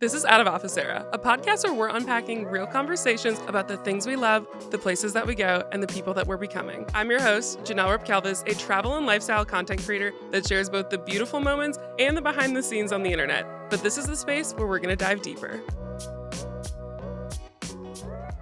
This is Out of Office Era, a podcast where we're unpacking real conversations about the things we love, the places that we go, and the people that we're becoming. I'm your host, Janelle Rupp-Calvis, a travel and lifestyle content creator that shares both the beautiful moments and the behind the scenes on the internet. But this is the space where we're going to dive deeper.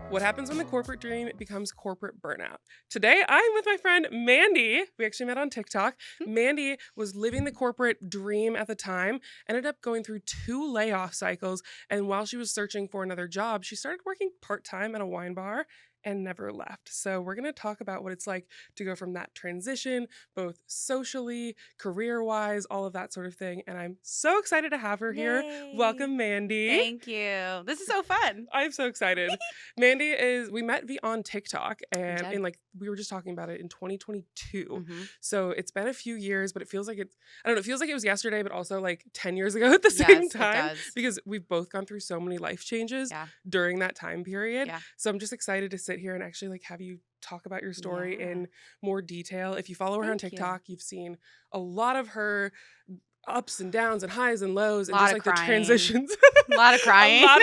What happens when the corporate dream becomes corporate burnout? Today, I'm with my friend Mandy. We actually met on TikTok. Mandy was living the corporate dream at the time, ended up going through 2 layoff cycles, and while she was searching for another job, she started working part-time at a wine bar and never left. So we're going to talk about what it's like to go from that transition, both socially, career-wise, all of that sort of thing. And I'm so excited to have her here. Yay. Welcome, Mandy. Thank you. This is so fun. I'm so excited. Mandy we met on TikTok, and we were just talking about it in 2022. Mm-hmm. So it's been a few years, but it feels like it feels like it was yesterday, but also like 10 years ago at the same time. It does. Because we've both gone through so many life changes during that time period. Yeah. So I'm just excited to sit here and actually like have you talk about your story in more detail. If you follow her on TikTok, you've seen a lot of her ups and downs and highs and lows and just like the transitions. A lot of crying. A lot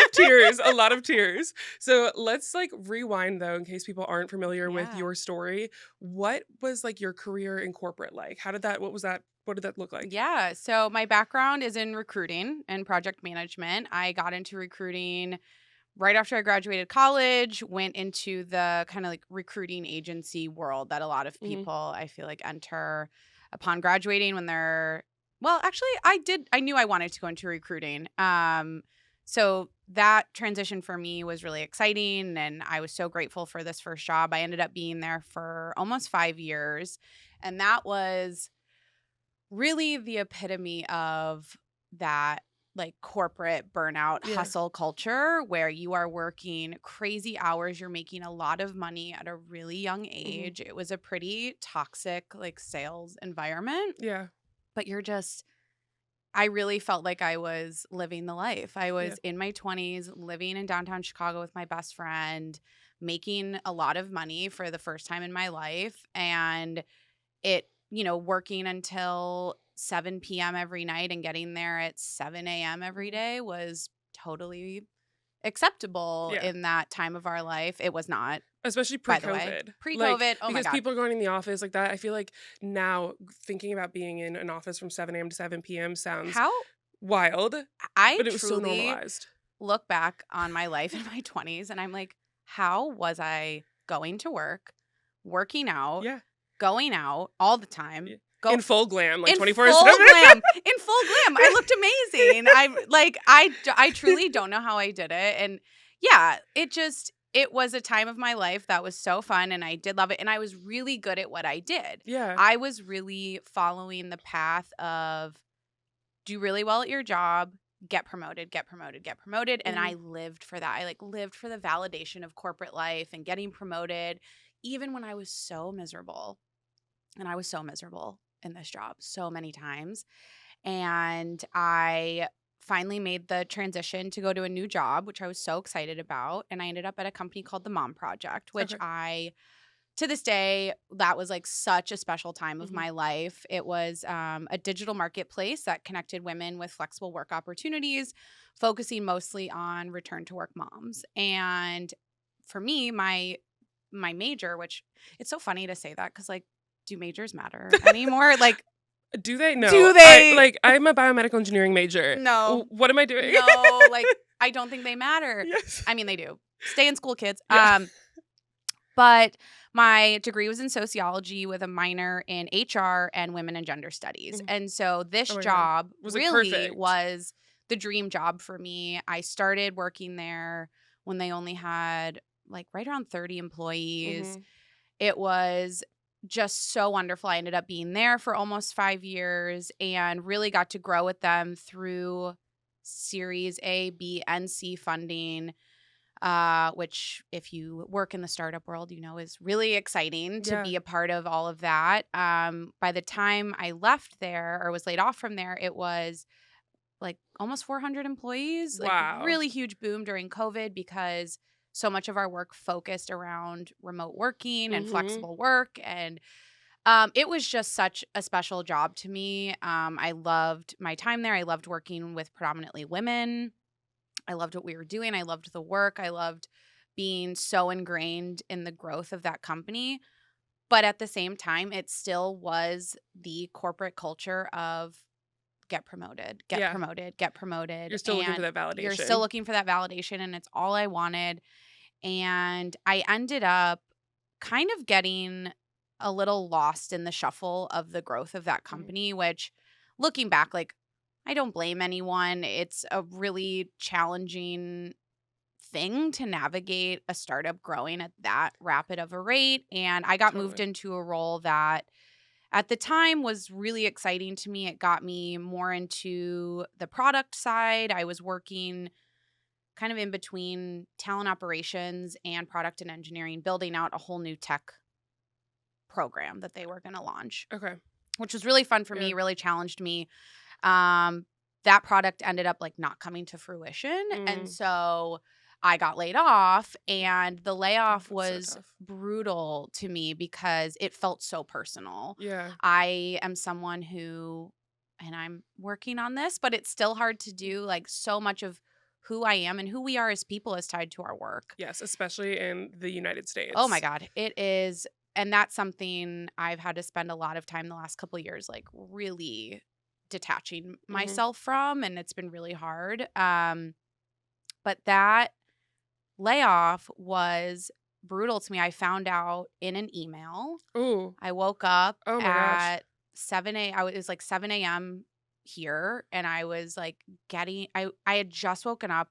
of tears. So let's like rewind though, in case people aren't familiar with your story. What was like your career in corporate like? What did that look like? Yeah. So my background is in recruiting and project management. I got into recruiting right after I graduated college, went into the kind of like recruiting agency world that a lot of people I feel like enter upon graduating when they're actually, I knew I wanted to go into recruiting. So that transition for me was really exciting, and I was so grateful for this first job. I ended up being there for almost 5 years, and that was really the epitome of that like corporate burnout hustle culture where you are working crazy hours, you're making a lot of money at a really young age. It was a pretty toxic like sales environment. Yeah. But I really felt like I was living the life. I was in my 20s, living in downtown Chicago with my best friend, making a lot of money for the first time in my life. And working until 7 p.m. every night and getting there at 7 a.m. every day was totally acceptable in that time of our life. It was not. Especially pre-COVID. Pre-COVID, oh my God. Because people are going in the office like that. I feel like now thinking about being in an office from 7 a.m. to 7 p.m. sounds wild. But it was so normalized. Look back on my life in my 20s and I'm like, how was I going to work, working out, going out all the time? In full glam, like 24/7. In full glam. I looked amazing. I truly don't know how I did it. And it was a time of my life that was so fun, and I did love it, and I was really good at what I did. Yeah. I was really following the path of do really well at your job, get promoted, and I lived for that. I lived for the validation of corporate life and getting promoted, even when I was so miserable. And I was so miserable in this job so many times. And I finally made the transition to go to a new job, which I was so excited about. And I ended up at a company called the Mom Project, which to this day, that was like such a special time of my life. It was a digital marketplace that connected women with flexible work opportunities, focusing mostly on return to work moms. And for me, my major, which it's so funny to say that because like, do majors matter anymore? Like, do they? No. Do they? I'm a biomedical engineering major. No. What am I doing? No, I don't think they matter. Yes. I mean, they do. Stay in school, kids. Yeah. But my degree was in sociology with a minor in HR and women and gender studies. And so this job was the dream job for me. I started working there when they only had like right around 30 employees. It was just so wonderful. I ended up being there for almost 5 years and really got to grow with them through Series A, B, and C funding, which if you work in the startup world, is really exciting to be a part of all of that. By the time I left there or was laid off from there, it was like almost 400 employees. Wow. Like really huge boom during COVID because so much of our work focused around remote working and flexible work. And it was just such a special job to me. I loved my time there. I loved working with predominantly women. I loved what we were doing. I loved the work. I loved being so ingrained in the growth of that company. But at the same time, it still was the corporate culture of get promoted, get Yeah. promoted, get promoted. You're still looking for And that you're still validation. looking for that validation, and it's all I wanted. And I ended up kind of getting a little lost in the shuffle of the growth of that company, which looking back, like, I don't blame anyone. It's a really challenging thing to navigate a startup growing at that rapid of a rate. And I got moved Totally. into a role that at the time was really exciting to me. It got me more into the product side. I was working kind of in between talent operations and product and engineering, building out a whole new tech program that they were going to launch, Okay. which was really fun for Yeah. me, really challenged me. That product ended up like not coming to fruition. And so I got laid off, and the layoff That's so was tough. brutal to me because it felt so personal. Yeah. I am someone who, and I'm working on this, but it's still hard to do. Like, so much of who I am and who we are as people is tied to our work. Yes, especially in the United States. Oh my God, it is. And that's something I've had to spend a lot of time the last couple of years, like really detaching myself from. And it's been really hard. But that layoff was brutal to me. I found out in an email. Ooh. I woke up Oh my gosh. at 7 a.m. It was like 7 a.m. here, and I was like I had just woken up.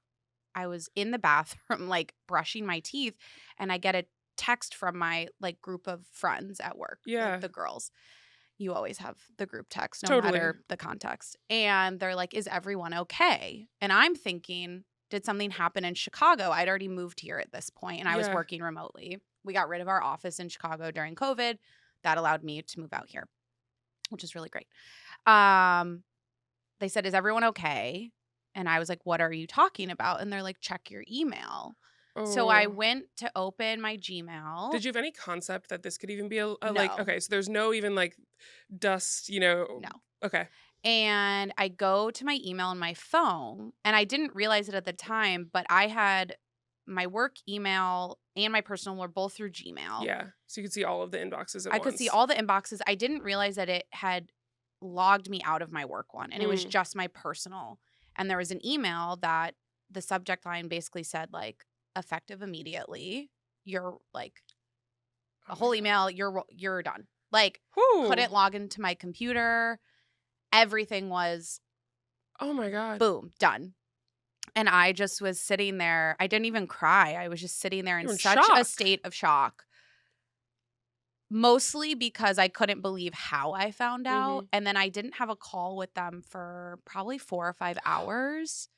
I was in the bathroom, like brushing my teeth, and I get a text from my like group of friends at work, Yeah. like the girls. You always have the group text, no Totally. matter the context. And they're like, "Is everyone okay?" And I'm thinking, did something happen in Chicago? I'd already moved here at this point, and I was Yeah. working remotely. We got rid of our office in Chicago during COVID. That allowed me to move out here, which is really great. They said, "Is everyone okay?" And I was like, "What are you talking about?" And they're like, "Check your email." So I Oh. went to open my Gmail. Did you have any concept that this could even be a like, No. okay, so there's no even like dust, you know? No. Okay. And I go to my email on my phone, and I didn't realize it at the time, but I had my work email and my personal were both through Gmail. Yeah. So you could see all of the inboxes at I once. could see all the inboxes. I didn't realize that it had logged me out of my work one, and it was just my personal. And there was an email that the subject line basically said, like, effective immediately. You're like, a whole email, you're done. Like, couldn't log into my computer. Everything was, oh my God. boom, done. And I just was sitting there. I didn't even cry. I was just sitting there in such a shock. state of shock. Mostly because I couldn't believe how I found out. And then I didn't have a call with them for probably 4 or 5 hours.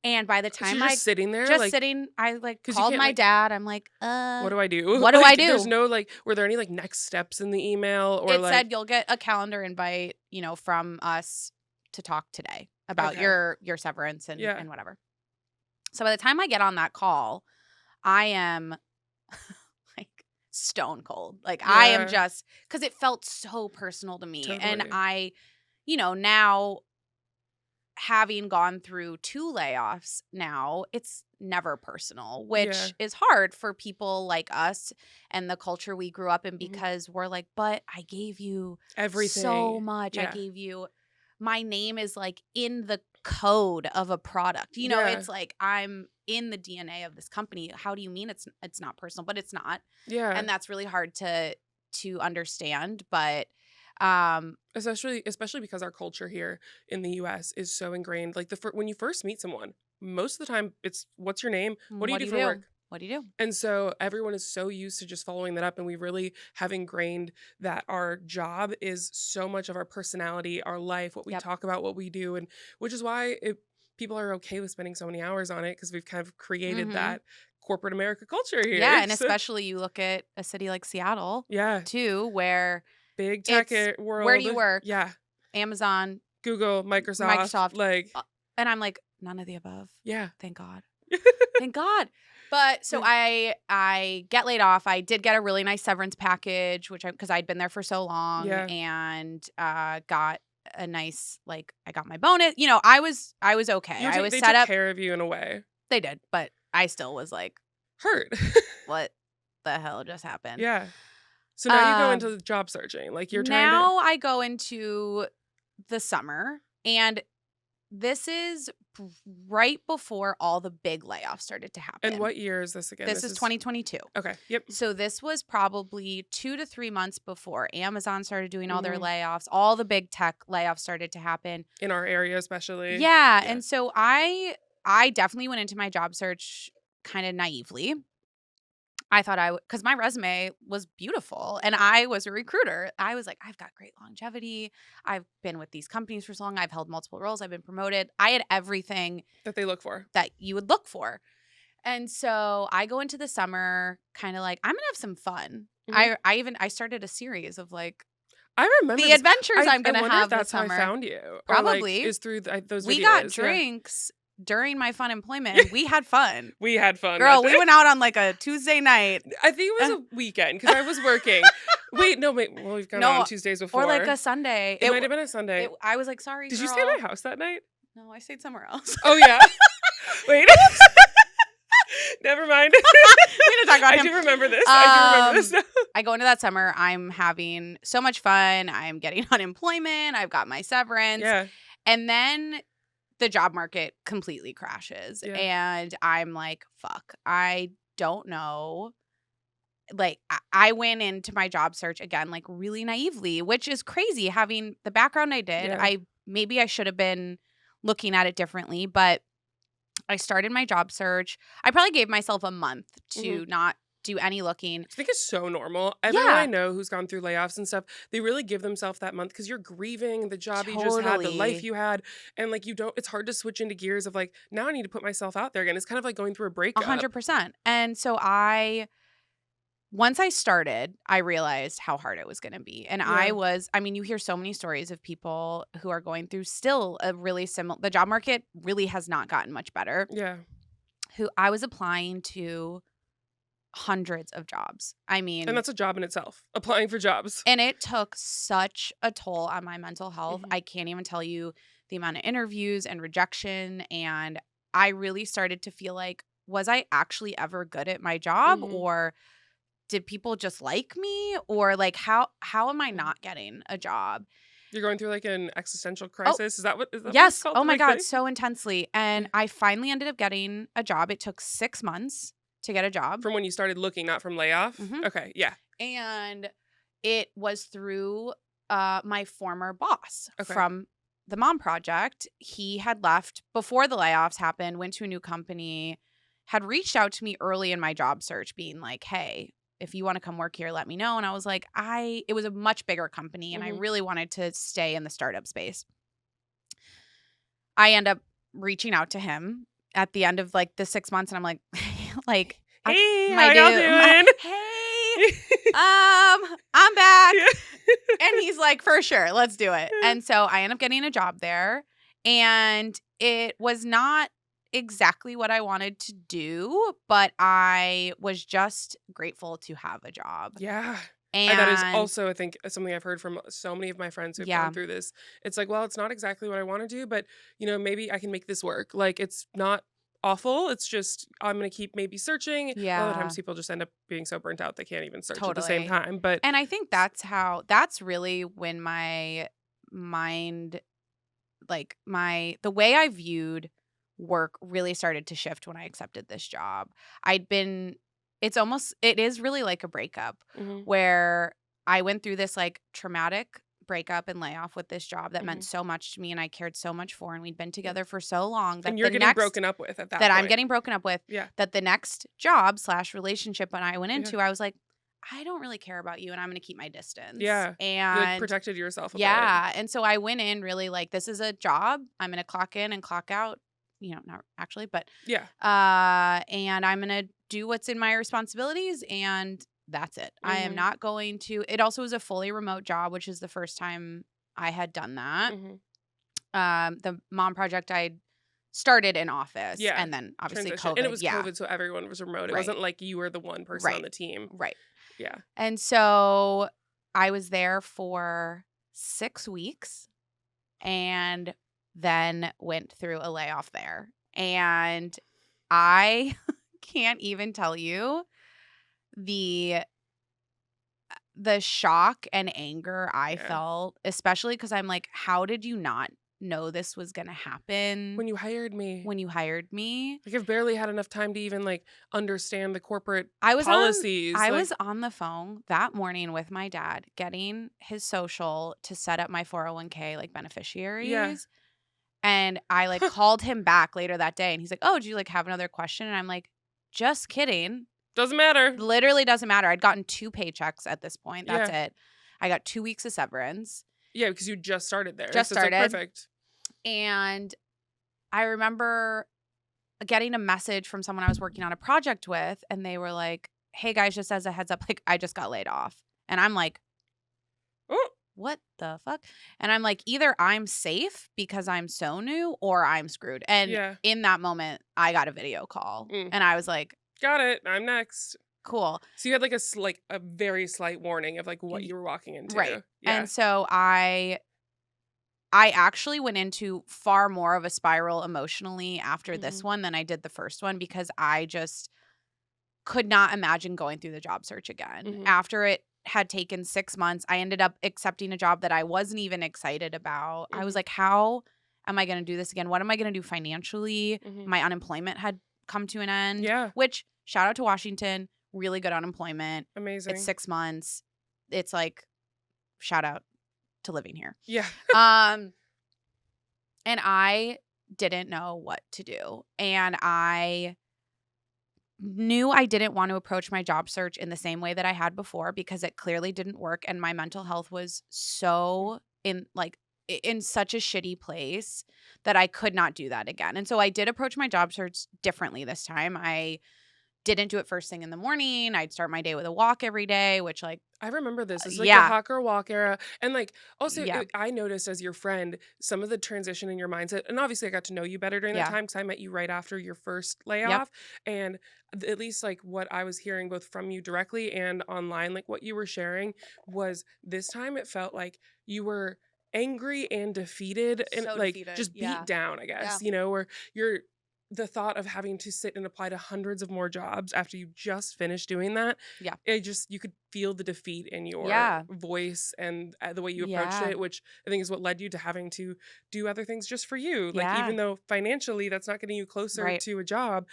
And by the So time you're just sitting there? just like, sitting, I like 'cause you called can't, my like, dad. I'm like, what do I do? what do I do? There's no like, were there any like next steps in the email or It like? said you'll get a calendar invite, from us to talk today about Okay. your severance and Yeah. whatever. So by the time I get on that call, I am like stone cold. Like, I am Yeah. just, because it felt so personal to me. And Totally. I, now having gone through 2 layoffs now, it's never personal, which Yeah. is hard for people like us and the culture we grew up in, Mhm. because we're like, but I gave you Everything. so much. I Yeah. gave you, my name is like in the code of a product. Yeah. It's like I'm in the DNA of this company. How do you mean it's not personal? But it's not. Yeah. And that's really hard to understand. But especially because our culture here in the US is so ingrained. Like when you first meet someone, most of the time it's, what's your name? What do you do for work? What do you do? And so everyone is so used to just following that up, and we really have ingrained that our job is so much of our personality, our life, what we Yep. talk about, what we do, and which is why people are okay with spending so many hours on it, because we've kind of created that corporate America culture here. Yeah, and especially you look at a city like Seattle, Yeah. too, where Big tech it's, world. where do you work? Yeah. Amazon, Google, Microsoft. Like, and I'm like, none of the above. yeah. Thank God. Thank God. But so I get laid off. I did get a really nice severance package, because I'd been there for so long, Yeah. and got a nice, like, I got my bonus. You know, I was okay. I was They set took up. care of you in a way. They did, but I still was like, Hurt. what the hell just happened? Yeah. So now you go Um, into the job searching. Like you're trying to. Now I go into the summer, and this is right before all the big layoffs started to happen. And what year is this again? This is 2022. Okay. Yep. So this was probably 2 to 3 months before Amazon started doing all their Mhm. layoffs. All the big tech layoffs started to happen. In our area, especially. Yeah. And so I definitely went into my job search kind of naively. I thought because my resume was beautiful and I was a recruiter. I was like, I've got great longevity. I've been with these companies for so long. I've held multiple roles. I've been promoted. I had everything that they look for. that you would look for. And so I go into the summer kind of like, I'm going to have some fun. Mhm. I started a series of like I remember the this. adventures I'm going I to wonder have if that's this how summer. I found you. Probably. Or like, is through those videos. We got Yeah. drinks during my fun employment. And we had fun. We had fun. Girl, that we day. went out on like a Tuesday night. I think it was a weekend because I was working. Wait. Well, we've gone on Tuesdays before. Or like a Sunday. It might have been a Sunday. I was like, sorry, Did girl. you stay at my house that night? No, I stayed somewhere else. Oh, yeah. Wait. Never mind. We didn't talk about him. I do remember this. I do remember this. I go into that summer. I'm having so much fun. I'm getting unemployment. I've got my severance. Yeah. And then the job market completely crashes. Yeah. And I'm like, fuck, I don't know. Like, I went into my job search again, like really naively, which is crazy having the background I did. Yeah. Maybe I should have been looking at it differently, but I started my job search. I probably gave myself a month to not do any looking. I think it's so normal. Everyone I know who's gone through layoffs and stuff, they really give themselves that month because you're grieving the job you just had, the life you had. And like it's hard to switch into gears of like, now I need to put myself out there again. It's kind of like going through a breakup. 100%. And so once I started, I realized how hard it was going to be. And you hear so many stories of people who are going through still a really similar, the job market really has not gotten much better. Yeah. Who I was applying to hundreds of jobs. And that's a job in itself, applying for jobs. And it took such a toll on my mental health. I can't even tell you the amount of interviews and rejection. And I really started to feel like, was I actually ever good at my job? Or did people just like me? Or like, how am I not getting a job? You're going through like an existential crisis. Is that what Yes. what it's called? Oh my God, so intensely. And I finally ended up getting a job. It took 6 months to get a job. From when you started looking, not from layoff? Okay, yeah. And it was through my former boss from the Mom Project. He had left before the layoffs happened, went to a new company, had reached out to me early in my job search being like, hey, if you want to come work here, let me know. And I was like, it was a much bigger company and I really wanted to stay in the startup space. I end up reaching out to him at the end of like the 6 months and I'm like, hey, how y'all doing? Hey, I'm back. And he's like, for sure, let's do it. And so I end up getting a job there and it was not exactly what I wanted to do, but I was just grateful to have a job. Yeah. And that is also, I think, something I've heard from so many of my friends who've gone through this. It's like, well, it's not exactly what I want to do, but, maybe I can make this work. Like, it's not awful. It's just, I'm going to keep maybe searching. Yeah. A lot of times people just end up being so burnt out they can't even search at the same time. And I think that's really when my mind, like the way I viewed work really started to shift when I accepted this job. It is really like a breakup where I went through this like traumatic breakup and layoff with this job that meant so much to me and I cared so much for, and we'd been together for so long that and you're getting broken up with at that point. I'm getting broken up with. Yeah. That the next job / relationship when I went into, I was like, I don't really care about you and I'm going to keep my distance. Yeah. And you like protected yourself a bit. And so I went in really like, this is a job. I'm going to clock in and clock out. Not actually, but yeah. And I'm going to do what's in my responsibilities and that's it. I am not going to. It also was a fully remote job, which is the first time I had done that. The Mom Project, I started in office and then obviously COVID. And it was COVID, so everyone was remote. It wasn't like you were the one person on the team. Right. Yeah. And so I was there for 6 weeks and then went through a layoff there. And I can't even tell you the shock and anger I Yeah. felt, especially because I'm like, how did you not know this was going to happen When you hired me, when you hired me? like I've barely had enough time to even like understand the corporate I was policies. Like, was on the phone that morning with my dad getting his social to set up my 401k like yeah, beneficiaries. And I like called him back later that day and he's like, "Oh, do you like have another question?" And I'm like, "Just kidding. doesn't matter. Literally doesn't matter." I'd gotten 2 paychecks at this point. That's Yeah, it. I got 2 weeks of severance. yeah, because you just started there, Just so it's like started. perfect. And I remember getting a message from someone I was working on a project with, and they were like, "Hey guys, just as a heads up, like I just got laid off." And I'm like, Oh, "What the fuck?" And I'm like, either I'm safe because I'm so new or I'm screwed. And yeah, in that moment, I got a video call mm, and I was like, got it. I'm next. "Cool." So you had like like a very slight warning of like what Y- you were walking Right. into. Yeah. And so I actually went into far more of a spiral emotionally after this Hmm. one than I did the first one because I just could not imagine going through the job search again. Hmm. After it had taken 6 months, I ended up accepting a job that I wasn't even excited about. I was Hmm. like, how am I going to do this again? What am I going to do financially? Hmm. My unemployment had come to an end, Yeah. which shout out to Washington, really good unemployment. It's Amazing. 6 months. It's like shout out to living here. Yeah. Um and I didn't know what to do. And I knew I didn't want to approach my job search in the same way that I had before because it clearly didn't work and my mental health was so in such a shitty place that I could not do that again. And so I did approach my job search differently this time. I didn't do it first thing in the morning. I'd start my day with a walk every day, which like I remember this. It's like the yeah, hot girl walk era. And like also yeah, I noticed as your friend some of the transition in your mindset. And obviously I got to know you better during that yeah, time because I met you right after your first yep, layoff. And at least like what I was hearing both from you directly and online, like what you were sharing was this time it felt like you were angry and defeated and so like defeated. just beat Yeah, down, I yeah, guess, where you're the thought of having to sit and apply to hundreds of more jobs after you just finished doing that, yeah, you could feel the defeat in your yeah, voice and the way you approached yeah, it, which I think is what led you to having to do other things just for you. Like yeah, even though financially that's not getting you closer right. to a job,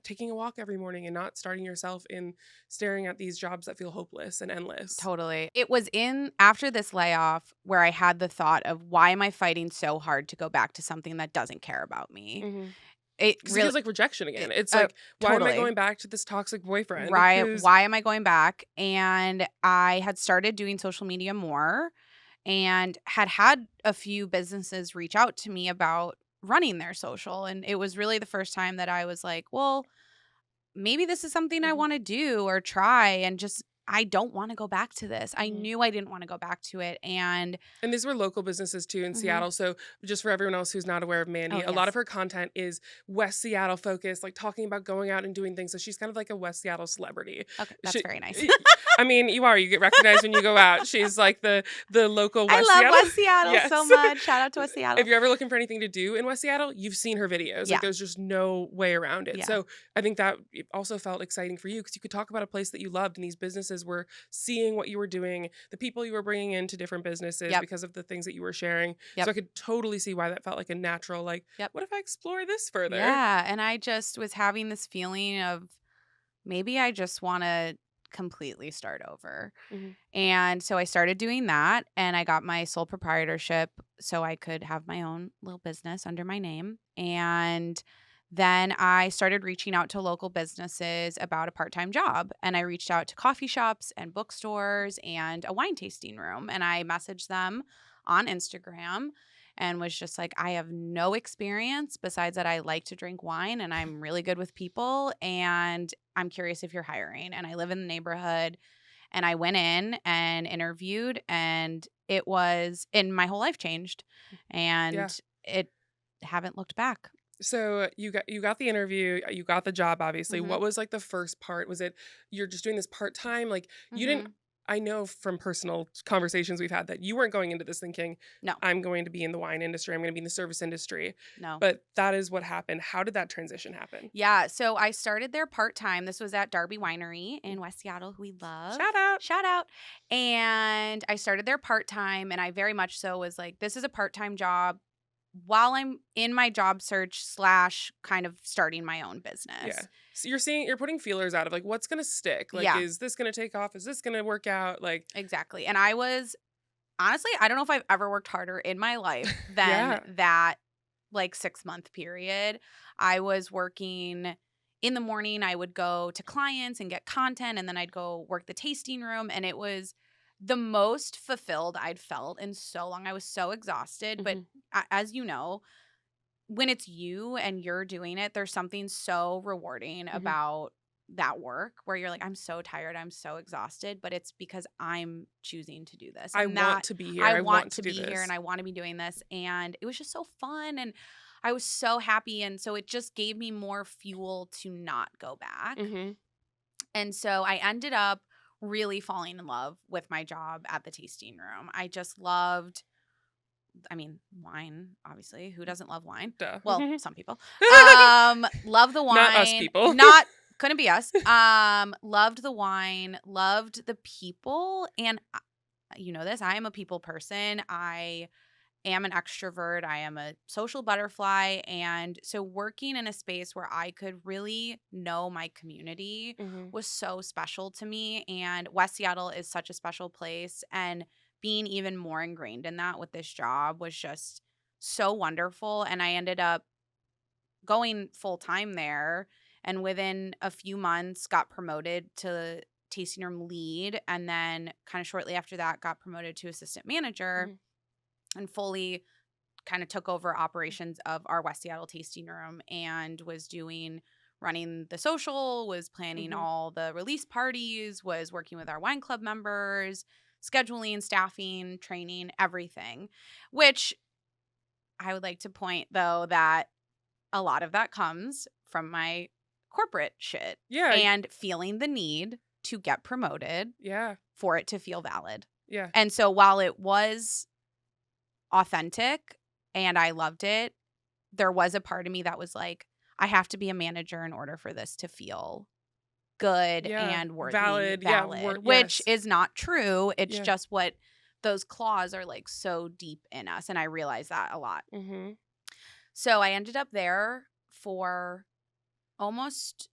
taking a walk every morning and not starting yourself in staring at these jobs that feel hopeless and endless. Totally. It was in after this layoff where I had the thought of why am I fighting so hard to go back to something that doesn't care about me? Mhm. It Because it really feels like rejection it, again. It's like, why am I totally. going back to this toxic boyfriend Right. who's Why am I going back? And I had started doing social media more and had a few businesses reach out to me about running their social. And it was really the first time that I was like, well, maybe this is something I Mhm, want to do or try. And just, I don't want to go back to this. I mhm. knew I didn't want to go back to it. And And these were local businesses too in mhm. Seattle. So just for everyone else who's not aware of Oh, Mandy, a lot of yes. her content is West Seattle focused, like talking about going out and doing things. So she's kind of like a West Seattle celebrity. Okay, that's She, very nice. I mean, you are. You get recognized when you go out. She's like the local I West love Seattle. West Seattle so Yes. much. Shout out to West If Seattle. you're ever looking for anything to do in West Seattle, you've seen her videos. Like Yeah, there's just no way around it. yeah, So I think that it also felt exciting for you because you could talk about a place that you loved, and these businesses were seeing what you were doing, the people you were bringing into different businesses yep, because of the things that you were sharing. So yep, I could totally see why that felt like a natural, like, yep. what if I explore this further? Yeah, and I just was having this feeling of maybe I just want to completely start over. Hmm. And so I started doing that and I got my sole proprietorship so I could have my own little business under my name. And then I started reaching out to local businesses about a part-time job. And I reached out to coffee shops and bookstores and a wine tasting room. And I messaged them on Instagram and was just like, I have no experience besides that I like to drink wine and I'm really good with people. And I'm curious if you're hiring. And I live in the neighborhood. And I went in and interviewed, and and my whole life changed. Yeah. And it haven't looked back. So you got the interview, you got the job obviously. Mhm. What was like the first part? Was it you're just doing this part-time? Like you didn't Mhm. I know from personal conversations we've had that you weren't going into this thinking, No, I'm going to be in the wine industry, I'm going to be in the service industry, no. but that is what happened. How did that transition happen? Yeah, so I started there part-time. This was at Darby Winery in West Seattle, who we love. Shout out. Shout out. And I started there part-time, and I very much so was like, this is a part-time job while I'm in my job search / kind of starting my own Yeah. business. So you're putting feelers out of like, what's going to stick? Like, Yeah, is this going to take off? Is this going to work out? Like, exactly. And I was honestly, I don't know if I've ever worked harder in my life than yeah. that like 6-month period. I was working in the morning, I would go to clients and get content, and then I'd go work the tasting room. And it was the most fulfilled I'd felt in so long. I was so exhausted. But Hmm. as you know, when it's you and you're doing it, there's something so rewarding Hmm. about that work where you're like, I'm so tired, I'm so exhausted, but it's because I'm choosing to do this. I And want that to be here. I I want want to to do be here and this. I want to be doing this. And it was just so fun. And I was so happy. And so it just gave me more fuel to not go back. Hmm. And so I ended up really falling in love with my job at the tasting room. I just loved, I mean, wine, obviously. Who doesn't love wine? Duh. Well, some people. Love the Not us wine. people. Not couldn't be us. Loved the wine, loved the people, and you know this, I am a people person. I am an extrovert. I am a social butterfly, and so working in a space where I could really know my community Hmm. was so special to me, and West Seattle is such a special place, and being even more ingrained in that with this job was just so wonderful. And I ended up going full time there, and within a few months got promoted to tasting room lead, and then kind of shortly after that got promoted to assistant manager Hmm. and fully kind of took over operations of our West Seattle tasting room and was running the social, was planning Hmm. all the release parties, was working with our wine club members, scheduling, staffing, training, everything. Which I would like to point though that a lot of that comes from my corporate shit Yeah. and feeling the need to get promoted Yeah. for it to feel valid. Yeah. And so while it was authentic and I loved it, there was a part of me that was like, I have to be a manager in order for this to feel good Yeah. and worthy, Valid. Yeah. valid, which Yes. is not true. It's Yeah. just what those claws are like so deep in us. And I realize that a lot. Hmm. So I ended up there for almost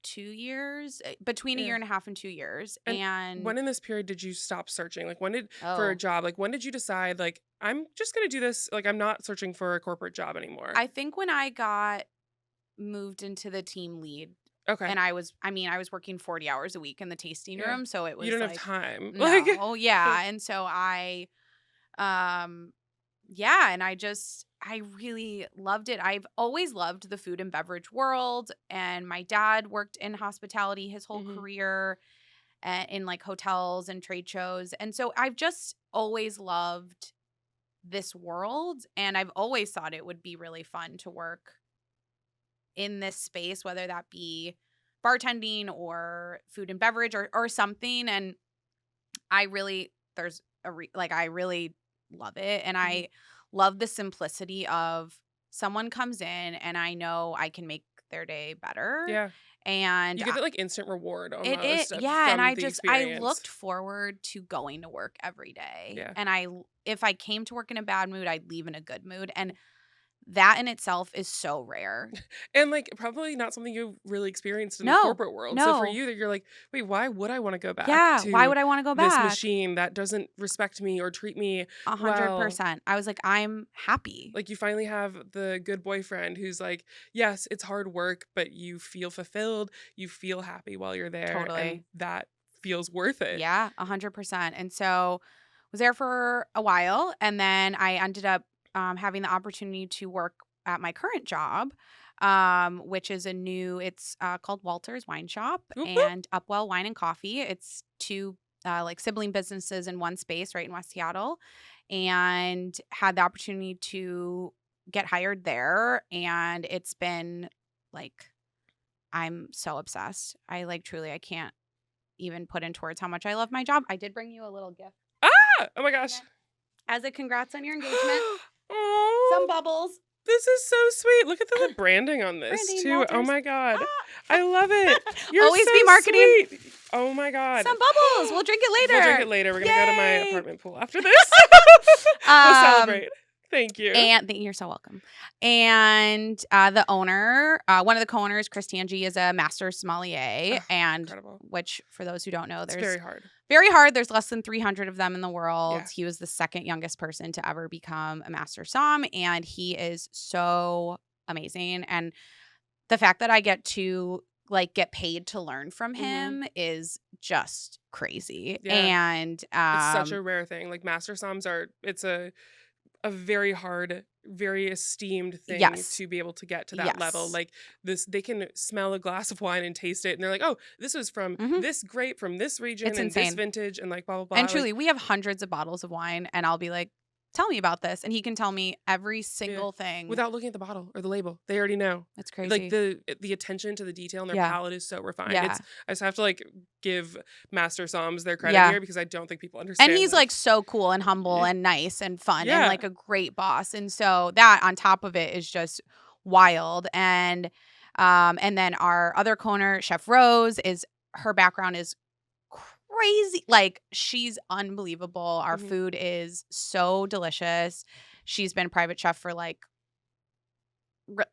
2 years, between a Yeah. year and a half and 2 years. And And when in this period did you stop searching? Like when did for a oh, job, like when did you decide like I'm just going to do this, like I'm not searching for a corporate job anymore? I think when I got moved into the team lead, Okay. and I was working 40 hours a week in the tasting Yeah. room. So it You was don't have like, time. Like no, yeah. And so um, yeah. And I really loved it. I've always loved the food and beverage world. And my dad worked in hospitality his whole hmm. career in like hotels and trade shows. And so I've just always loved this world. And I've always thought it would be really fun to work in this space, whether that be bartending or food and beverage or something. And I really, I really love it. And Hmm. I love the simplicity of someone comes in and I know I can make their day better. Yeah. And You get that like instant reward it almost yeah, and from the I experience. looked forward to going to work every day. Yeah. And if I came to work in a bad mood, I'd leave in a good mood. And that in itself is so rare. And like probably not something you've really experienced in the No. corporate world. So for No. you that you're like, wait, why would I want to go back Yeah, why to would I wanna go this back? machine that doesn't respect me or treat me well? 100%. I was like, "I'm happy." Like you finally have the good boyfriend who's like, yes, it's hard work, but you feel fulfilled, you feel happy while you're there, and Totally. that feels worth it. Yeah, 100%. And so, was there for a while, and then I ended up, having the opportunity to work at my current job, which is it's, called Walter's Wine Shop Whoop, whoop. and Upwell Wine and Coffee. It's 2, like, sibling businesses in one space right in West Seattle, and had the opportunity to get hired there, and it's been, like I'm so obsessed. I, like, truly I can't even put in towards how much I love my job. I did bring you a little gift. Ah! Oh my gosh. As a congrats on your engagement. Oh, Some bubbles. this is so sweet. Look at the branding on this Branding, too. Oh Walters. my god. I love it. You're Always so be marketing. sweet. Oh my god. Some bubbles. We'll drink it later. We'll drink it later. We're gonna go to my Yay. apartment pool after this. We'll celebrate. Thank you. And you're so welcome. And the owner, one of the co-owners, Chris Tangi, is a master sommelier. And incredible. Which, for those who don't know, It's there's very hard. Very hard. There's less than 300 of them in the world. Yeah. He was the second youngest person to ever become a master som, and he is so amazing. And the fact that I get to like get paid to learn from him is just crazy. Yeah. And it's such a rare thing. Like master soms are, it's a very hard, very esteemed thing to be able to get to that level. Like this, they can smell a glass of wine and taste it, and they're like, "Oh, this was from this grape from this region It's and insane. this vintage," and like blah blah blah. And truly, we have hundreds of bottles of wine, and I'll be like, "Tell me about this," and he can tell me every single thing without looking at the bottle or the label. They already know. It's crazy. Like the attention to the detail in their palate is so refined. Yeah. I just have to like give master soms their credit here because I don't think people understand. And he's like so cool and humble and nice and fun and like a great boss. And so that on top of it is just wild. And then our other co-owner, Chef Rose, her background is crazy. Like she's unbelievable. Our food is so delicious. She's been private chef for like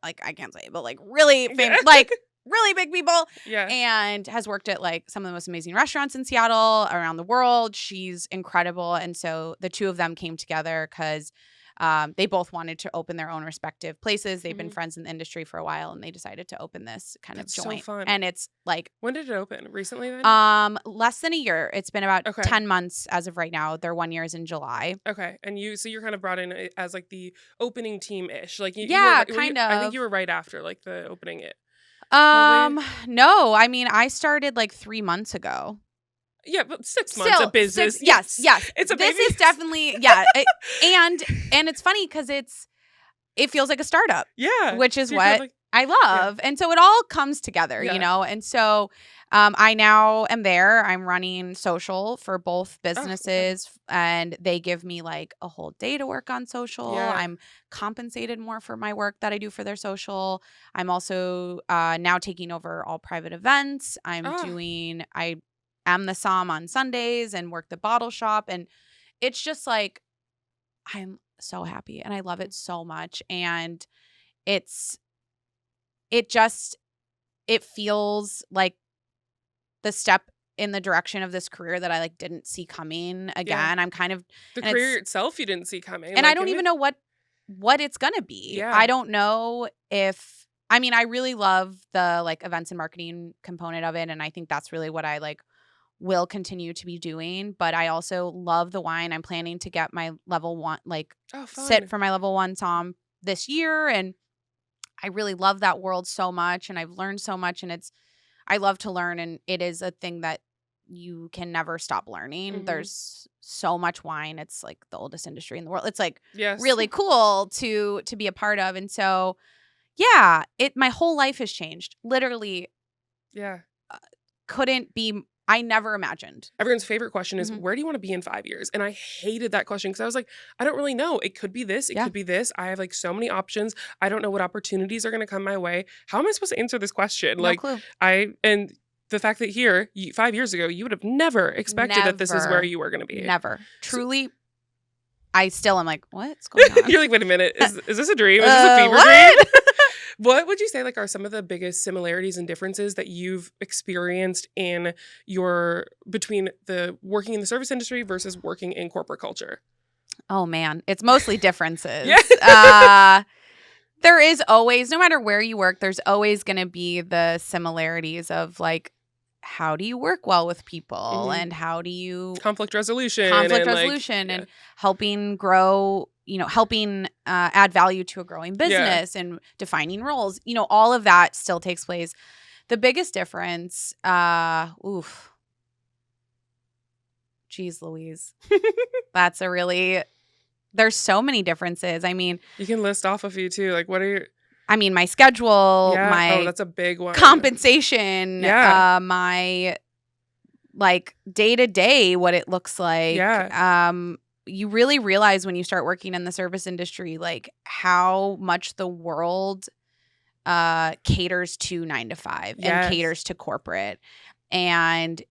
I can't say it, but like really famous, like really big people. Yeah. And has worked at like some of the most amazing restaurants in Seattle, around the world. She's incredible. And so the two of them came together because they both wanted to open their own respective places. They've been friends in the industry for a while, and they decided to open this kind of joint. So fun. And it's like, when did it open? Recently then? Less than a year. It's been about Okay. 10 months as of right now. Their 1 year is in July. Okay. And you're kind of brought in as like the opening team-ish. Like you Yeah, were, kind I think of. you were right after like the opening it. No, I mean, I started like 3 months ago. Yeah, but 6 months of business. Yes. It's a This baby. is definitely, and it's funny because it feels like a startup. Yeah. Which is So you're kind what of like, I love. And so it all comes together, Yeah. you know? And so I now am there. I'm running social for both businesses, and they give me like a whole day to work on social. Yeah. I'm compensated more for my work that I do for their social. I'm also now taking over all private events. I am the som on Sundays and work the bottle shop. And it's just like, I'm so happy and I love it so much. And it feels like the step in the direction of this career that I like didn't see coming again. I'm kind of the career itself you didn't see coming. And I don't even know what it's going to be. Yeah. I don't know if, I mean, I really love the like events and marketing component of it. And I think that's really what I like will continue to be doing. But I also love the wine. I'm planning to get my level 1, like sit for my level 1 som this year. And I really love that world so much. And I've learned so much, and I love to learn. And it is a thing that you can never stop learning. There's so much wine. It's like the oldest industry in the world. It's like really cool to be a part of. And so, yeah, my whole life has changed. Literally. Yeah. I never imagined. Everyone's favorite question is, where do you want to be in 5 years? And I hated that question because I was like, I don't really know. It could be this. It could be this. I have like so many options. I don't know what opportunities are going to come my way. How am I supposed to answer this question? No clue. And the fact that here, 5 years ago, you would have never expected that this is where you were going to be. Never. Truly, I still am like, what's going on? You're like, wait a minute. Is this a dream? Is this a fever dream? What would you say like are some of the biggest similarities and differences that you've experienced in between the working in the service industry versus working in corporate culture? Oh man, it's mostly differences. Yeah. There is always, no matter where you work, there's always going to be the similarities of like, how do you work well with people and how do you conflict resolution and helping grow, helping add value to a growing business and defining roles, all of that still takes place. The biggest difference, geez Louise, there's so many differences. I mean, you can list off a few too. Like what are your my schedule, that's a big one. Compensation, my like day to day what it looks like. Yeah. You really realize when you start working in the service industry, like how much the world caters to 9 to 5 and Yes. caters to corporate. And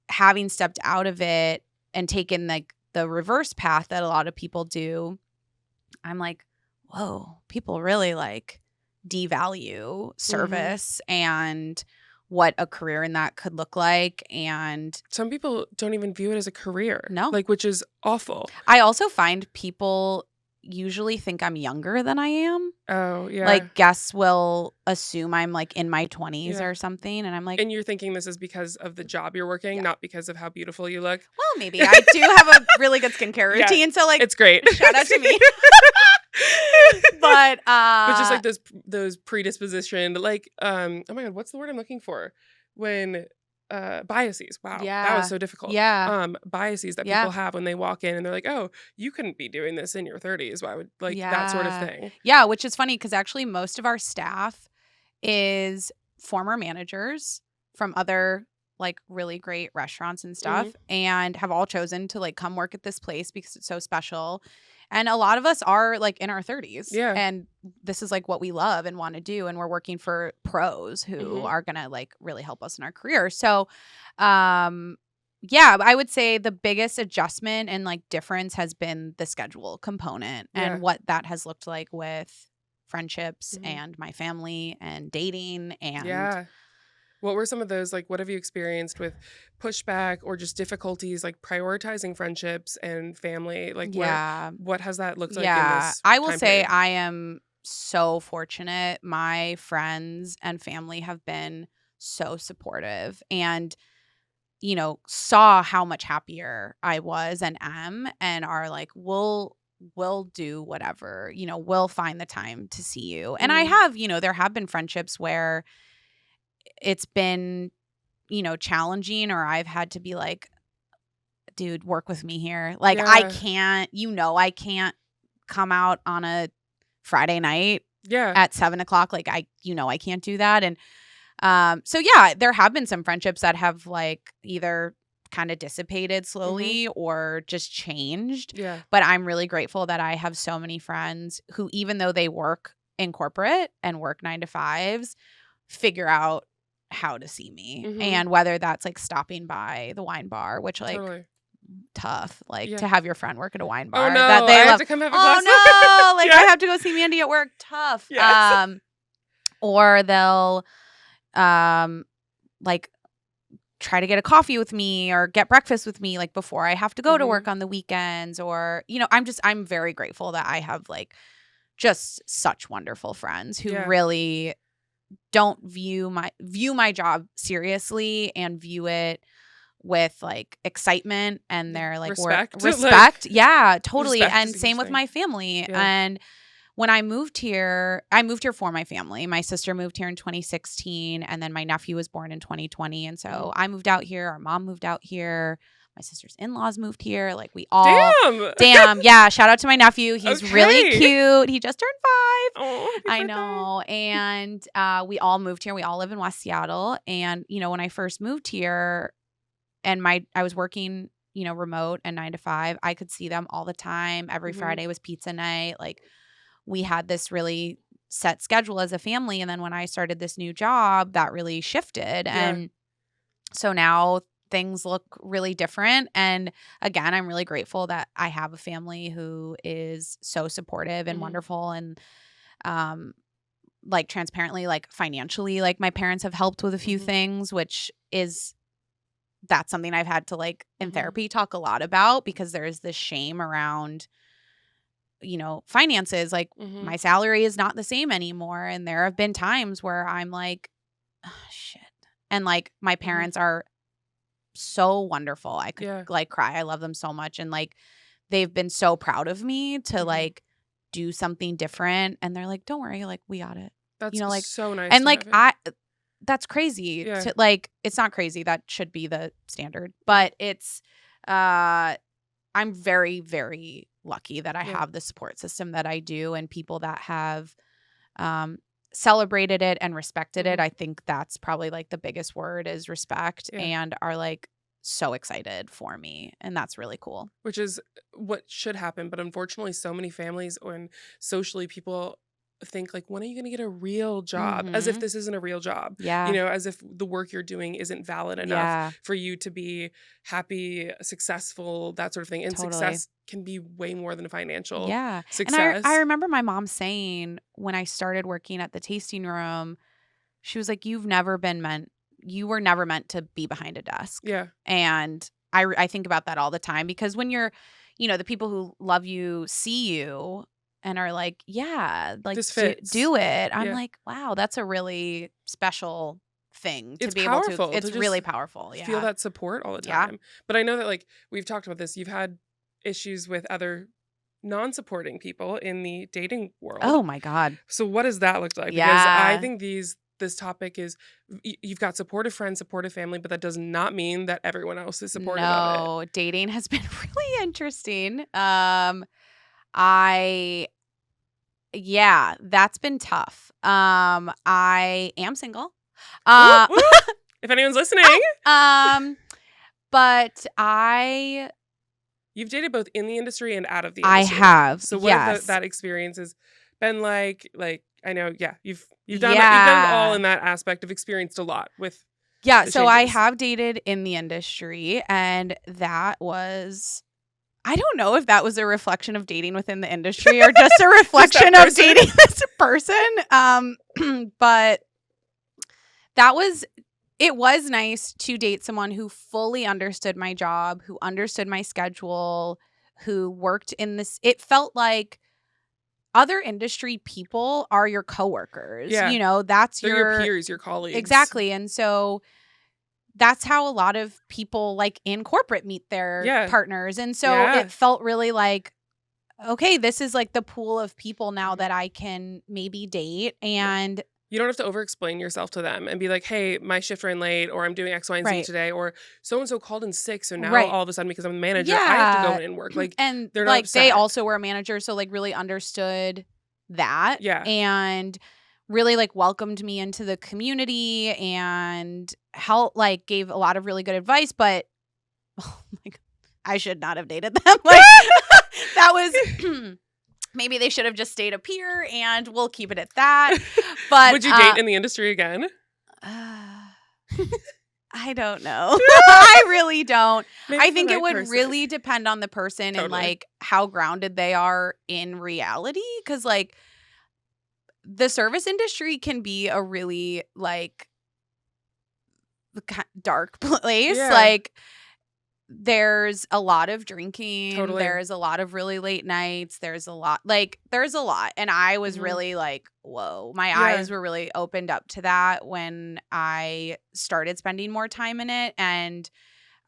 having stepped out of it and taken like the reverse path that a lot of people do, I'm like, whoa, people really like devalue service and what a career in that could look like. And Some people don't even view it as a career. No. Like, which is awful. I also find people usually think I'm younger than I am. Oh, yeah. Like guests will assume I'm like in my 20s Yeah. or something. And I'm like, And you're thinking this is because of the job you're working, Yeah. not because of how beautiful you look. well, maybe. I do have a really good skincare Yeah. routine. So like, It's great. shout out to me. But just like those predispositioned, like, oh my God, what's the word I'm looking for? When biases. Wow. That Yeah. was so difficult. Yeah. Biases that Yeah. people have when they walk in and they're like, oh, you couldn't be doing this in your 30s. Why would, like, that sort of Yeah. thing. Yeah, which is funny because actually most of our staff is former managers from other like really great restaurants and stuff and have all chosen to like come work at this place because it's so special. And a lot of us are like in our 30s. Yeah. And this is like what we love and want to do. And we're working for pros who are going to like really help us in our career. So, yeah, I would say the biggest adjustment and like difference has been the schedule component Yeah. and what that has looked like with friendships and my family and dating and Yeah. What were some of those, like, what have you experienced with pushback or just difficulties, like prioritizing friendships and family? Like, what has that looked like in this I will time say period? I am so fortunate. My friends and family have been so supportive and, you know, saw how much happier I was and am and are like, we'll do whatever, you know, we'll find the time to see you. And I have, you know, there have been friendships where it's been, you know, challenging or I've had to be like, dude, work with me here. Like I can't, you know, I can't come out on a Friday night at 7:00. Like I can't do that. And so yeah, there have been some friendships that have like either kind of dissipated slowly or just changed. Yeah. But I'm really grateful that I have so many friends who, even though they work in corporate and work 9 to 5s, figure out how to see me. And whether that's like stopping by the wine bar, which like tough, like to have your friend work at a wine bar Oh no, that they I love. have to come have a glass. Oh no, like I have to go see Mandy at work. Tough. Yes. Or they'll like try to get a coffee with me or get breakfast with me like before I have to go to work on the weekends. Or, you know, I'm very grateful that I have like just such wonderful friends who really don't view my job seriously and view it with like excitement and they're like respect. Respect. Yeah, totally. Respect And is a same huge with thing. my family. Yeah. And when I moved here for my family. My sister moved here in 2016 and then my nephew was born in 2020. And so I moved out here. Our mom moved out here. My sister's in-laws moved here. Like we all damn. Yeah. Shout out to my nephew. He's really cute. He just turned 5. Oh, I know. And we all moved here. We all live in West Seattle. And, you know, when I first moved here and I was working, you know, remote and 9 to 5, I could see them all the time. Every Friday was pizza night. Like we had this really set schedule as a family. And then when I started this new job, that really shifted. And so now things look really different. And again, I'm really grateful that I have a family who is so supportive and wonderful and like transparently, like financially, like my parents have helped with a few things, which that's something I've had to like in therapy talk a lot about because there's this shame around, you know, finances. Like my salary is not the same anymore. And there have been times where I'm like, oh, shit. And like my parents are so wonderful. I could like cry. I love them so much. And like, they've been so proud of me to like do something different. And they're like, don't worry. Like we got it. That's, you know, like so nice. And like, that's crazy. To, like, it's not crazy. That should be the standard, but it's, I'm very, very lucky that I have the support system that I do and people that have, celebrated it and respected it. I think that's probably like the biggest word is respect and are like so excited for me. And that's really cool. Which is what should happen. But unfortunately, so many families and socially people think like, when are you going to get a real job? As if this isn't a real job. Yeah. You know, as if the work you're doing isn't valid enough for you to be happy, successful, that sort of thing. And success can be way more than financial success. And I remember my mom saying when I started working at the tasting room, she was like, you were never meant to be behind a desk. Yeah. And I think about that all the time, because when you're, you know, the people who love you see you and are like, yeah, like do it. I'm like, wow, that's a really special thing to be powerful, able to. It's really powerful. Yeah. Feel that support all the time. But I know that like we've talked about this. You've had issues with other non-supporting people in the dating world. Oh my God. So what does that look like? Because I think this topic is, you've got supportive friends, supportive family, but that does not mean that everyone else is supportive of it. No, dating has been really interesting. That's been tough. I am single. If anyone's listening. But you've dated both in the industry and out of the industry. I have. So what has that experience has been like? Like, I know, you've done it all in that aspect. Of experienced a lot with so I have dated in the industry, and that was, I don't know if that was a reflection of dating within the industry or just a reflection of dating this person. But it was nice to date someone who fully understood my job, who understood my schedule, who worked in this. It felt like other industry people are your coworkers. Yeah. You know, they're your peers, your colleagues. Exactly. And so that's how a lot of people like in corporate meet their partners. And so it felt really like, okay, this is like the pool of people now that I can maybe date. And you don't have to over-explain yourself to them and be like, hey, my shift ran late, or I'm doing X, Y, and Z today, or so-and-so called in sick, so now all of a sudden, because I'm a manager, I have to go in and work. Like, and they're not like upset. they also were a manager, so like really understood that. Yeah. And really like welcomed me into the community and gave a lot of really good advice, but I should not have dated them. Like that was maybe they should have just stayed a peer, and we'll keep it at that. But would you date in the industry again? I don't know. I really don't. I think it would really depend on the person and like how grounded they are in reality. Because like the service industry can be a really like dark place. Yeah. Like there's a lot of drinking. Totally. There's a lot of really late nights. There's a lot. And I was really like, whoa, my eyes were really opened up to that when I started spending more time in it. And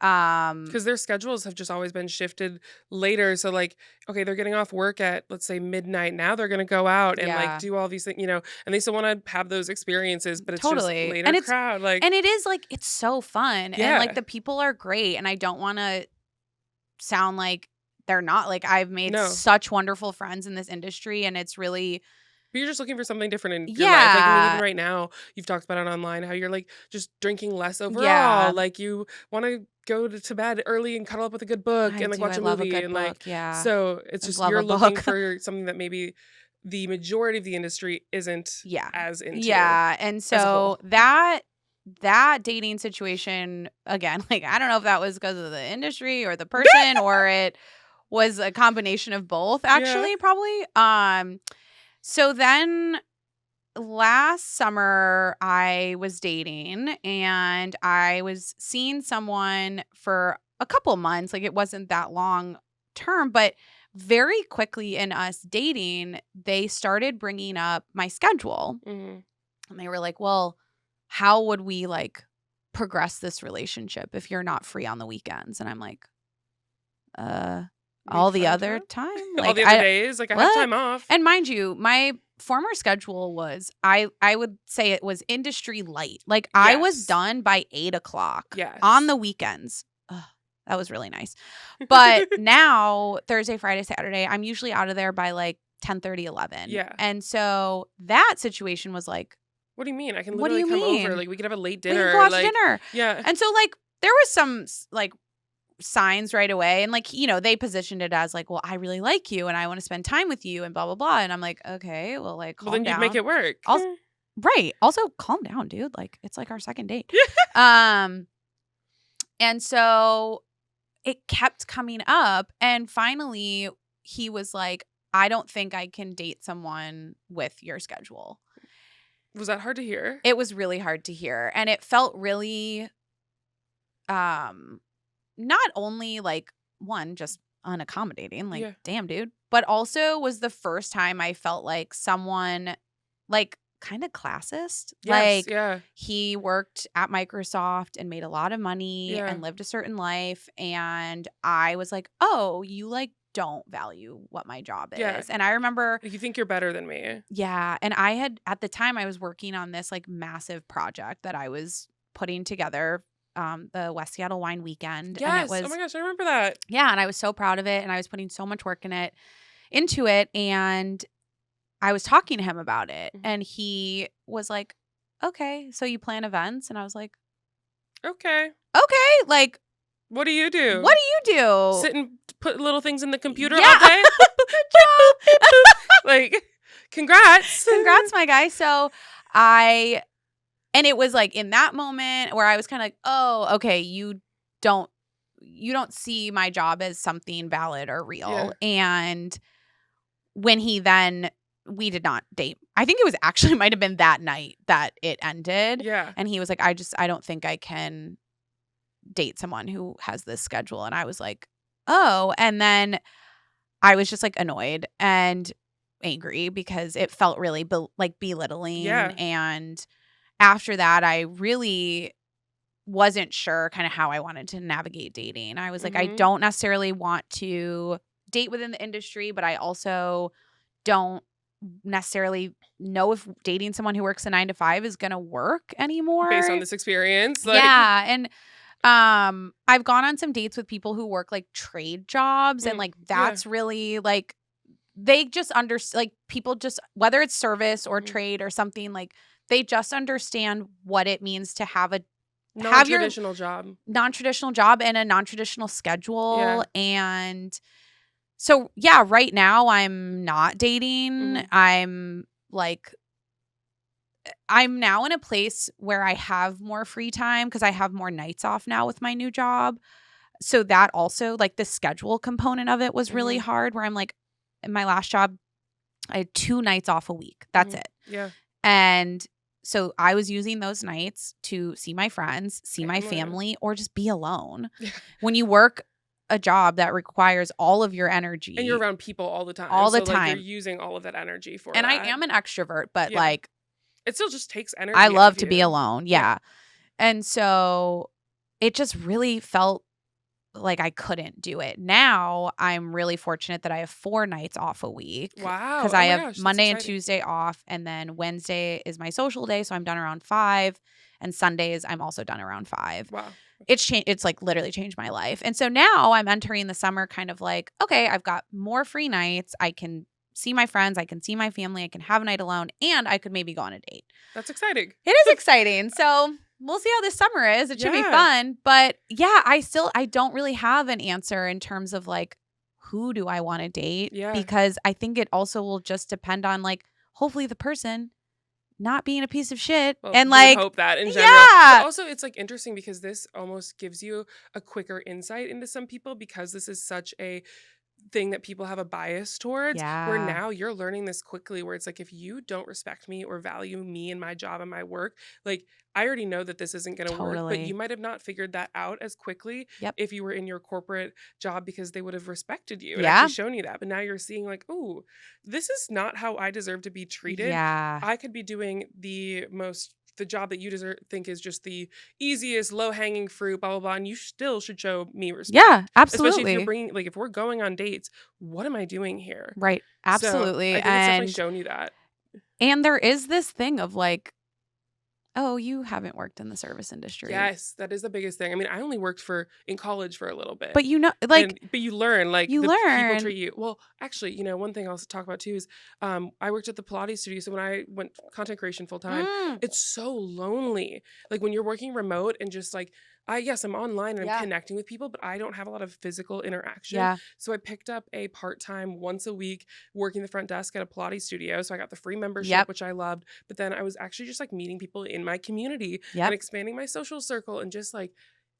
because their schedules have just always been shifted later. So like, okay, they're getting off work at, let's say, midnight. Now they're going to go out and like do all these things, you know, and they still want to have those experiences, but it's just later and crowd. Like, and it is like, it's so fun. Yeah. And like the people are great. And I don't want to sound like they're not. Like I've made such wonderful friends in this industry, and it's really... But you're just looking for something different in your life. Like, I mean, even right now, you've talked about it online, how you're like just drinking less overall. Yeah. Like you want to go to bed early and cuddle up with a good book and like watch a movie. And like, so it's just you're looking for something that maybe the majority of the industry isn't as into. Yeah. And so that dating situation, again, like, I don't know if that was because of the industry or the person or it was a combination of both, actually, probably. So then last summer I was dating and I was seeing someone for a couple months. Like it wasn't that long term, but very quickly in us dating, they started bringing up my schedule. Mm-hmm. And they were like, well, how would we like progress this relationship if you're not free on the weekends? And I'm like, all the other time? Like, all the other days? Like, I have time off. And mind you, my former schedule was, I would say it was industry light. Like, I was done by 8 o'clock on the weekends. Ugh, that was really nice. But now, Thursday, Friday, Saturday, I'm usually out of there by like 10:30, 11. Yeah. And so that situation was like, what do you mean? I can literally come over. Like, we could have a late dinner. We can go out to dinner. Yeah. And so, like, there was some like signs right away, and like, you know, they positioned it as like, well, I really like you and I want to spend time with you and blah blah blah, and I'm like, okay, well, like, Well, calm then you'd make down. it work. Also, right. Also, calm down, dude. Like, it's like our second date. Yeah. And so it kept coming up, and finally he was like, I don't think I can date someone with your schedule. Was that hard to hear? It was really hard to hear, and it felt really not only like, one, just unaccommodating, like, Yeah. damn, dude, but also was the first time I felt like someone like kind of classist. Yes. Like, Yeah. he worked at Microsoft and made a lot of money Yeah. and lived a certain life, and I was like, oh, you like don't value what my job is. Yeah. And I remember, You think you're better than me. yeah, and I had, at the time, I was working on this like massive project that I was putting together, the West Seattle Wine Weekend. Yes. And it was, oh my gosh, I remember that. yeah, and I was so proud of it, and I was putting so much work into it, and I was talking to him about it, Mhm. and he was like, okay, so you plan events? And I was like, Okay. okay, like, What do you do? what do you do? Sit and put little things in the computer Yeah. all day? Good job. Like, congrats. Congrats, my guy. So and it was like in that moment where I was kind of like, oh, okay, you don't see my job as something valid or real. Yeah. And when we did not date. I think it was actually might have been that night that it ended. Yeah. And he was like, I don't think I can date someone who has this schedule. And I was like, oh. And then I was just like annoyed and angry because it felt really belittling. Yeah. And after that, I really wasn't sure kind of how I wanted to navigate dating. I was like, I Mhm. don't necessarily want to date within the industry, but I also don't necessarily know if dating someone who works a 9 to 5 is going to work anymore. Based on this experience. Like, Yeah. And I've gone on some dates with people who work like trade jobs, and like that's really like, they just like, people just, whether it's service or Mhm. trade or something, like they just understand what it means to have your non-traditional job. non-traditional job and a non-traditional schedule. Yeah. And so, yeah, right now I'm not dating. Mhm. I'm now in a place where I have more free time because I have more nights off now with my new job. So that also, like, the schedule component of it was really Mhm. hard, where I'm like, in my last job, I had 2 nights off a week. That's Mhm. it. Yeah. And so I was using those nights to see my friends, see my Family. family, or just be alone. Yeah. When you work a job that requires all of your energy. And you're around people all the time. All the so, like, time. you're using all of that energy for And that. I am an extrovert, but Yeah. like, It still just takes energy. I out love of to be you. alone. Yeah. And so it just really felt like I couldn't do it. Now I'm really fortunate that I have 4 nights off a week. Wow. Because Oh I my have gosh, that's Monday and exciting. Tuesday off, and then Wednesday is my social day, so I'm done around 5. And Sundays I'm also done around 5. Wow. It's like literally changed my life. And so now I'm entering the summer kind of like, okay, I've got more free nights. I can see my friends, I can see my family, I can have a night alone, and I could maybe go on a date. That's exciting. It is exciting. So we'll see how this summer is. It should be Yeah. fun. But yeah, I don't really have an answer in terms of like, who do I want to date? Yeah. Because I think it also will just depend on like, hopefully the person not being a piece of shit. Well, And we would like, hope that in general. yeah. But also, it's like interesting because this almost gives you a quicker insight into some people, because this is such a thing that people have a bias towards, where Yeah. now you're learning this quickly, where it's like, if you don't respect me or value me and my job and my work, like, I already know that this isn't going to work, but Totally. you might have not figured that out as quickly Yep. if you were in your corporate job, because they would have respected you and Yeah. actually shown you that. But now you're seeing like, oh, this is not how I deserve to be treated. Yeah. I could be doing the job that you think is just the easiest, low hanging fruit, blah blah blah, and you still should show me respect. Yeah, absolutely. Especially if you're bringing, like, if we're going on dates, what am I doing here? Right. Absolutely. So I think it's definitely shown you that. And there is this thing of like, oh, you haven't worked in the service industry. Yes, that is the biggest thing. I mean, I only worked in college for a little bit. But you know, like, But you learn, like, you the learn. people treat you. Well, actually, one thing I'll talk about too is I worked at the Pilates studio. So when I went content creation full time, it's so lonely. Like when you're working remote and just like yes, I'm online and I'm Yeah. connecting with people, but I don't have a lot of physical interaction. Yeah. So I picked up a part-time once a week working the front desk at a Pilates studio. So I got the free membership, Yep. which I loved. But then I was actually just like meeting people in my community Yep. and expanding my social circle, and just like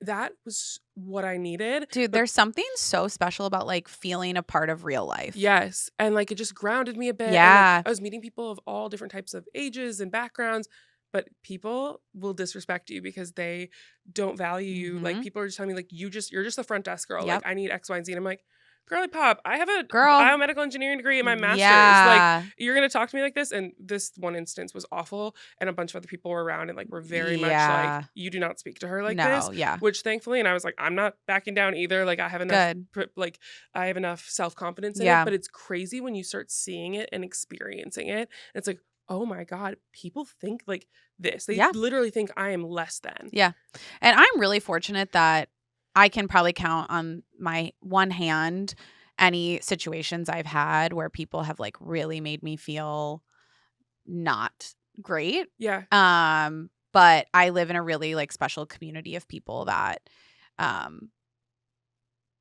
that was what I needed. Dude, But there's something so special about like feeling a part of real life. yes, and like it just grounded me a bit. And like Yeah. I was meeting people of all different types of ages and backgrounds, but people will disrespect you because they don't value you. Like Mhm. people are just telling me like you're just the front desk girl. Yep. Like I need X, Y, and Z. And I'm like, girly pop, I have a Girl. biomedical engineering degree and my master's. Like Yeah. you're gonna talk to me like this. And this one instance was awful. And a bunch of other people were around and like were very much Yeah. like, you do not speak to her like No, this. yeah. Which thankfully, and I was like, I'm not backing down either. Like I have enough Good. like I have enough self-confidence in Yeah. it, but it's crazy when you start seeing it and experiencing it. And it's like, oh my God, people think like this. They Yeah. literally think I am less than. Yeah. And I'm really fortunate that I can probably count on my one hand any situations I've had where people have like really made me feel not great. Yeah. But I live in a really like special community of people that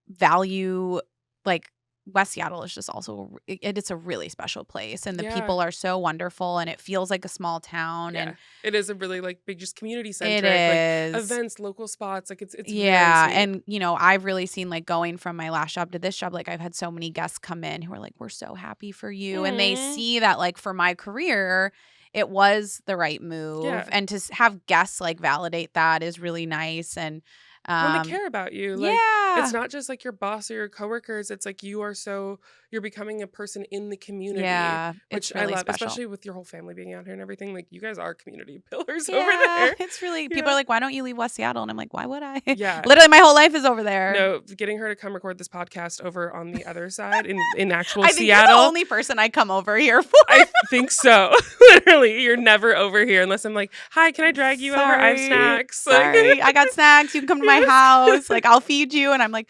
value like West Seattle is just also it's a really special place, and the Yeah. people are so wonderful, and it feels like a small town. Yeah. And it is a really like big, just community centric, it like is events, local spots. Like it's yeah. very sweet. And you know, I've really seen like going from my last job to this job, like I've had so many guests come in who are like, we're so happy for you. And they Aw. see that like for my career, it was the right move. Yeah. And to have guests like validate that is really nice. And when they care about you, like yeah. it's not just like your boss or your coworkers. It's like you're becoming a person in the community. Yeah, Which it's really I love, special. especially with your whole family being out here and everything. Like you guys are community pillars Yeah, over there. it's really people Yeah. are like, why don't you leave West Seattle? And I'm like, why would I? Yeah. Literally my whole life is over there. No, getting her to come record this podcast over on the other side in actual I think Seattle. you're the only person I come over here for. I think so. Literally, you're never over here unless I'm like, hi, can I drag you over? I have snacks. Like- Sorry, I got snacks. You can come to my Yes. house. Like I'll feed you. And I'm like,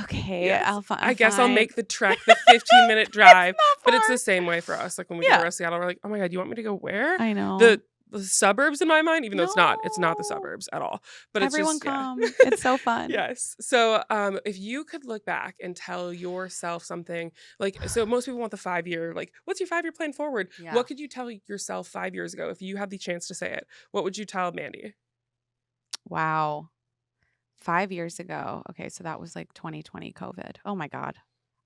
okay, Yes. I'll I guess I'll make the trek, the 15-minute drive. But it's far. the same way for us. Like when we Yeah. go to West Seattle, we're like, oh my God, you want me to go where? I know. The suburbs in my mind, even though it's not the No. suburbs at all. But Everyone it's just come. It's so fun. Yes. So if you could look back and tell yourself something, like, so most people want the 5-year, like, what's your 5-year plan forward? Yeah. What could you tell yourself 5 years ago if you had the chance to say it? What would you tell Mandy? Wow. 5 years ago. Okay, so that was like 2020 COVID. Oh my God.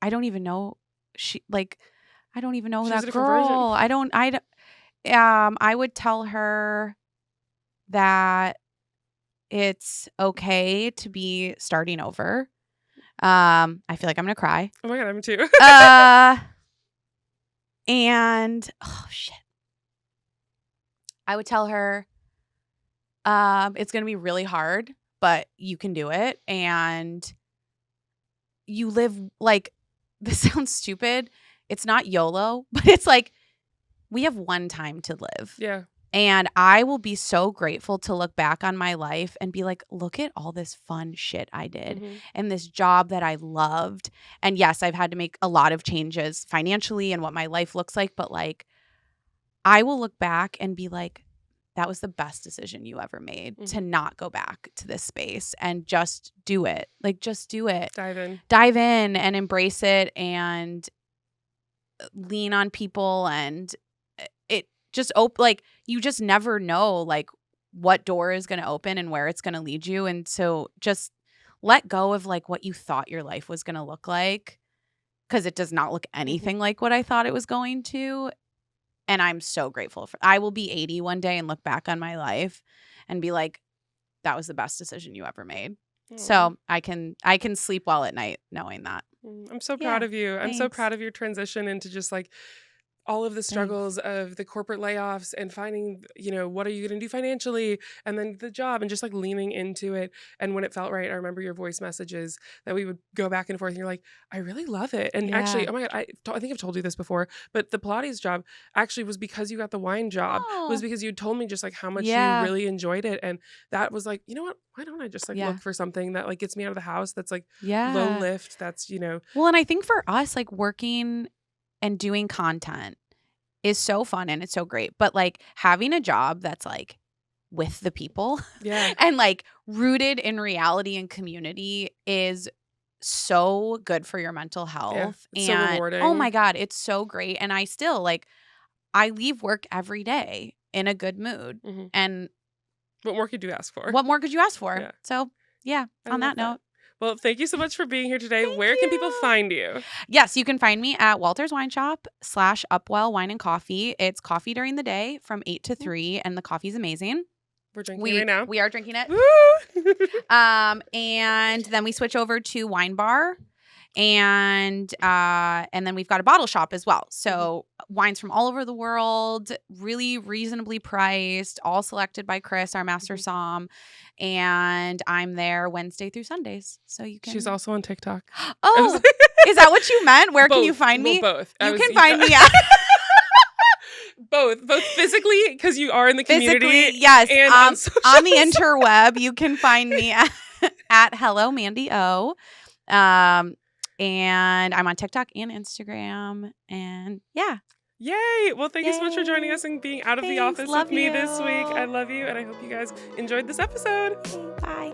I don't even know I don't even know She was that a different version. girl. I would tell her that it's okay to be starting over. I feel like I'm gonna cry. Oh my God, I'm too. And oh shit. I would tell her it's gonna be really hard, but you can do it. And you live like this sounds stupid. It's not YOLO, but it's like we have one time to live. Yeah. And I will be so grateful to look back on my life and be like, look at all this fun shit I did Mhm. and this job that I loved. And yes, I've had to make a lot of changes financially and what my life looks like. But like, I will look back and be like, that was the best decision you ever made to not go back to this space and just do it. Like, just do it. Dive in and embrace it and lean on people, and it just like you just never know like what door is going to open and where it's going to lead you. And so just let go of like what you thought your life was going to look like, because it does not look anything like what I thought it was going to. And I'm so grateful I will be 80 one day and look back on my life and be like, that was the best decision you ever made. So I can sleep well at night knowing that. I'm so proud of you. I'm so Thanks. proud of your transition into just like all of the struggles of the corporate layoffs and finding, what are you going to do financially, and then the job, and just like leaning into it. And when it felt right, I remember your voice messages that we would go back and forth and you're like, I really love it. And actually, oh my God, I think I've told you this before, but the Pilates job actually was because you got the wine job. It was because you told me just like how much you really enjoyed it. And that was like, you know what, why don't I just like look for something that like gets me out of the house that's like low lift, that's, Well, and I think for us, like working and doing content is so fun and it's so great. But like having a job that's like with the people Yeah. and like rooted in reality and community is so good for your mental health. It's so And rewarding. oh my God, it's so great. And I still like, I leave work every day in a good mood. Mhm. And What more could you ask for? what more could you ask for? Yeah. So yeah, I on love that note. Well, thank you so much for being here today. Thank Where can people you. find you? Yes, you can find me at Walter's Wine Shop /Upwell Wine and Coffee. It's coffee during the day from 8 to 3, and the coffee's amazing. We're drinking right now. We are drinking it. Woo! And then we switch over to Wine Bar, and then we've got a bottle shop as well. So wines from all over the world, really reasonably priced, all selected by Chris, our master somm. And I'm there Wednesday through Sundays. So you can. She's also on TikTok. Oh, is that what you meant? Where can you find me? Well, both. You can find me at both physically because you are in the community. physically, yes. And on the interweb, you can find me at Hello Mandy O. And I'm on TikTok and Instagram. And yeah. Yay! Well, thank you so much for joining us and being out of the Thanks. office Love with me you. this week. I love you, and I hope you guys enjoyed this episode. Bye.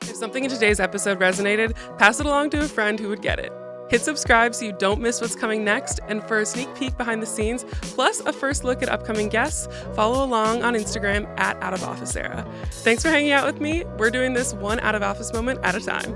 If something in today's episode resonated, pass it along to a friend who would get it. Hit subscribe so you don't miss what's coming next, and for a sneak peek behind the scenes, plus a first look at upcoming guests, follow along on Instagram at Out of Office Era. Thanks for hanging out with me. We're doing this one out of office moment at a time.